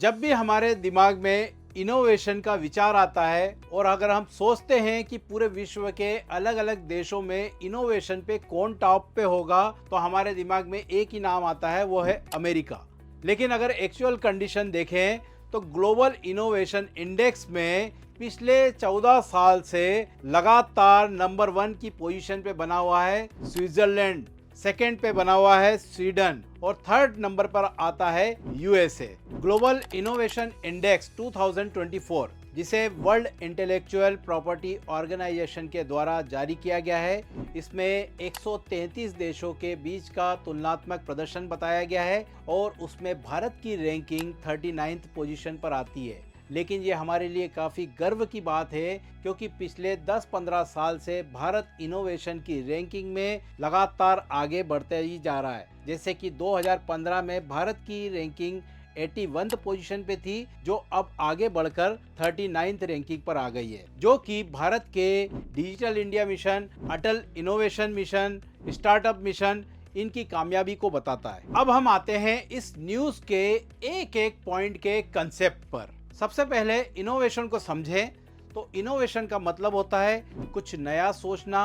जब भी हमारे दिमाग में इनोवेशन का विचार आता है और अगर हम सोचते हैं कि पूरे विश्व के अलग अलग देशों में इनोवेशन पे कौन टॉप पे होगा, तो हमारे दिमाग में एक ही नाम आता है, वो है अमेरिका। लेकिन अगर एक्चुअल कंडीशन देखें तो ग्लोबल इनोवेशन इंडेक्स में पिछले 14 साल से लगातार नंबर 1 की पोजीशन पे बना हुआ है स्विट्जरलैंड, सेकेंड पे बना हुआ है स्वीडन और थर्ड नंबर पर आता है यूएसए। ग्लोबल इनोवेशन इंडेक्स 2024, जिसे वर्ल्ड इंटेलेक्चुअल प्रॉपर्टी ऑर्गेनाइजेशन के द्वारा जारी किया गया है, इसमें 133 देशों के बीच का तुलनात्मक प्रदर्शन बताया गया है और उसमें भारत की रैंकिंग 39th पोजीशन पर आती है। लेकिन ये हमारे लिए काफ़ी गर्व की बात है क्योंकि पिछले 10-15 साल से भारत इनोवेशन की रैंकिंग में लगातार आगे बढ़ते ही जा रहा है। जैसे कि 2015 में भारत की रैंकिंग 81th पोजीशन पे थी, जो अब आगे बढ़कर 39th रैंकिंग पर आ गई है, जो कि भारत के डिजिटल इंडिया मिशन, अटल इनोवेशन मिशन, स्टार्टअप मिशन, इनकी कामयाबी को बताता है। अब हम आते हैं इस न्यूज़ के एक एक पॉइंट के कंसेप्ट पर। सबसे पहले इनोवेशन को समझें तो इनोवेशन का मतलब होता है कुछ नया सोचना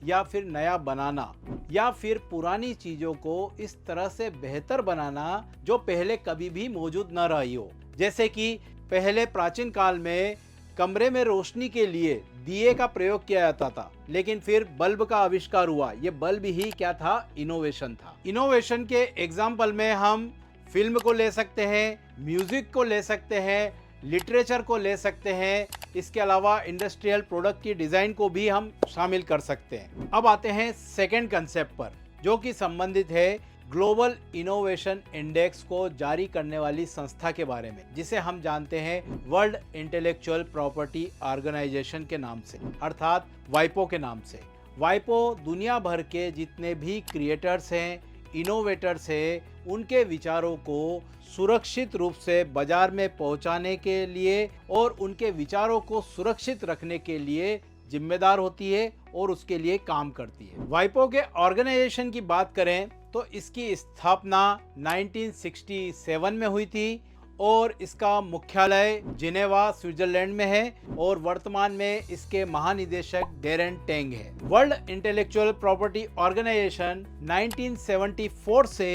या फिर नया बनाना या फिर पुरानी चीजों को इस तरह से बेहतर बनाना जो पहले कभी भी मौजूद न रही हो। जैसे कि पहले प्राचीन काल में कमरे में रोशनी के लिए दिए का प्रयोग किया जाता था, लेकिन फिर बल्ब का आविष्कार हुआ। ये बल्ब ही क्या था? इनोवेशन था। इनोवेशन के एग्जाम्पल में हम फिल्म को ले सकते हैं, म्यूजिक को ले सकते हैं, लिटरेचर को ले सकते हैं, इसके अलावा इंडस्ट्रियल प्रोडक्ट की डिज़ाइन को भी हम शामिल कर सकते हैं। अब आते हैं सेकंड कंसेप्ट पर, जो कि संबंधित है ग्लोबल इनोवेशन इंडेक्स को जारी करने वाली संस्था के बारे में, जिसे हम जानते हैं वर्ल्ड इंटेलेक्चुअल प्रॉपर्टी ऑर्गेनाइजेशन के नाम से, अर्थात वाइपो के नाम से। वाइपो दुनिया भर के जितने भी क्रिएटर्स हैं, इनोवेटर्स हैं, उनके विचारों को सुरक्षित रूप से बाजार में पहुंचाने के लिए और उनके विचारों को सुरक्षित रखने के लिए जिम्मेदार होती है और उसके लिए काम करती है। वाइपो के ऑर्गेनाइजेशन की बात करें तो इसकी स्थापना 1967 में हुई थी और इसका मुख्यालय जिनेवा, स्विट्जरलैंड में है और वर्तमान में इसके महानिदेशक डेरेन टेंग है। वर्ल्ड इंटेलेक्चुअल प्रॉपर्टी ऑर्गेनाइजेशन 1974 से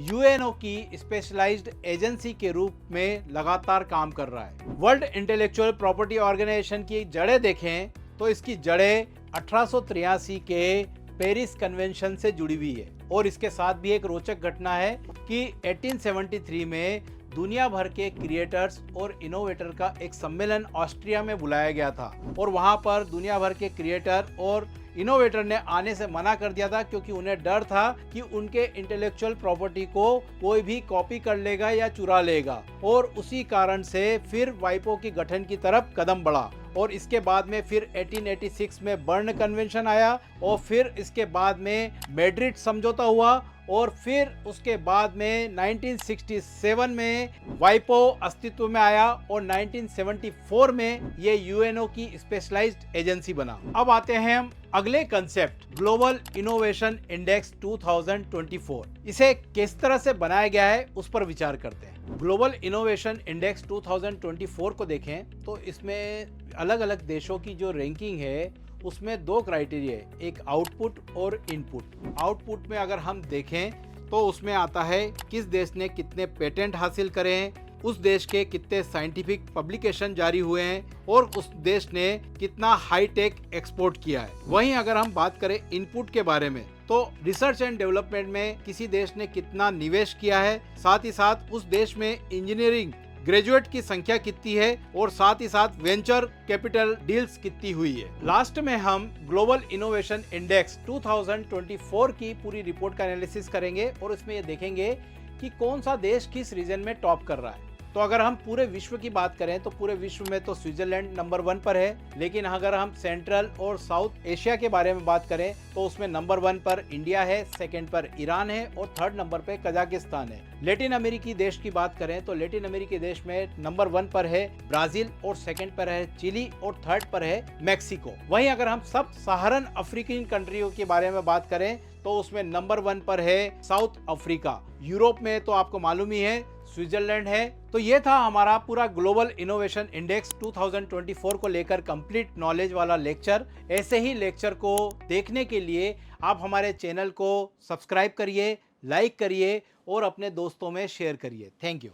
यूएनओ की स्पेशलाइज्ड एजेंसी के रूप में लगातार काम कर रहा है। वर्ल्ड इंटेलेक्चुअल प्रॉपर्टी ऑर्गेनाइजेशन की जड़ें देखें तो इसकी जड़ें 1883 के पेरिस कन्वेंशन से जुड़ी हुई है और इसके साथ भी एक रोचक घटना है कि 1873 में दुनिया भर के क्रिएटर्स और इनोवेटर का एक सम्मेलन ऑस्ट्रिया में बुलाया गया था और वहां पर दुनिया भर के क्रिएटर और इनोवेटर ने आने से मना कर दिया था क्योंकि उन्हें डर था कि उनके इंटेलेक्चुअल प्रॉपर्टी को कोई भी कॉपी कर लेगा या चुरा लेगा, और उसी कारण से फिर वाइपो की गठन की तरफ कदम बढ़ा। और इसके बाद में फिर 1886 में बर्न कन्वेंशन आया और फिर इसके बाद में मैड्रिड समझौता हुआ और फिर उसके बाद में 1967 में वाइपो अस्तित्व में आया और 1974 में ये यूएनओ की स्पेशलाइज्ड एजेंसी बना। अब आते हैं हम अगले कंसेप्ट, ग्लोबल इनोवेशन इंडेक्स 2024। इसे किस तरह से बनाया गया है उस पर विचार करते हैं। ग्लोबल इनोवेशन इंडेक्स 2024 को देखें तो इसमें अलग अलग देशों की जो रैंकिंग है उसमें दो क्राइटेरिया है, एक आउटपुट और इनपुट। आउटपुट में अगर हम देखें तो उसमें आता है किस देश ने कितने पेटेंट हासिल करे हैं, उस देश के कितने साइंटिफिक पब्लिकेशन जारी हुए हैं और उस देश ने कितना हाईटेक एक्सपोर्ट किया है। वहीं अगर हम बात करें इनपुट के बारे में तो रिसर्च एंड डेवलपमेंट में किसी देश ने कितना निवेश किया है, साथ ही साथ उस देश में इंजीनियरिंग ग्रेजुएट की संख्या कितनी है और साथ ही साथ वेंचर कैपिटल डील्स कितनी हुई है। लास्ट में हम ग्लोबल इनोवेशन इंडेक्स 2024 की पूरी रिपोर्ट का एनालिसिस करेंगे और इसमें ये देखेंगे कि कौन सा देश किस रीजन में टॉप कर रहा है। तो अगर हम पूरे विश्व की बात करें तो पूरे विश्व में तो स्विट्जरलैंड नंबर 1 पर है, लेकिन अगर हम सेंट्रल और साउथ एशिया के बारे में बात करें तो उसमें नंबर 1 पर इंडिया है, सेकंड पर ईरान है और थर्ड नंबर पे कजाकिस्तान है। लेटिन अमेरिकी देश की बात करें तो लेटिन अमेरिकी देश में नंबर 1 पर है ब्राजील और सेकंड पर है चिली और थर्ड पर है मैक्सिको। वहीं अगर हम सब सहारन अफ्रीकन कंट्रियों के बारे में बात करें तो उसमें नंबर 1 पर है साउथ अफ्रीका। यूरोप में तो आपको मालूम ही है स्विट्जरलैंड है। तो ये था हमारा पूरा ग्लोबल इनोवेशन इंडेक्स 2024 को लेकर कंप्लीट नॉलेज वाला लेक्चर। ऐसे ही लेक्चर को देखने के लिए आप हमारे चैनल को सब्सक्राइब करिए, लाइक करिए और अपने दोस्तों में शेयर करिए। Thank you.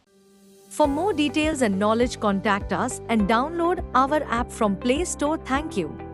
For more details and knowledge, contact us and download our app from Play Store. Thank you.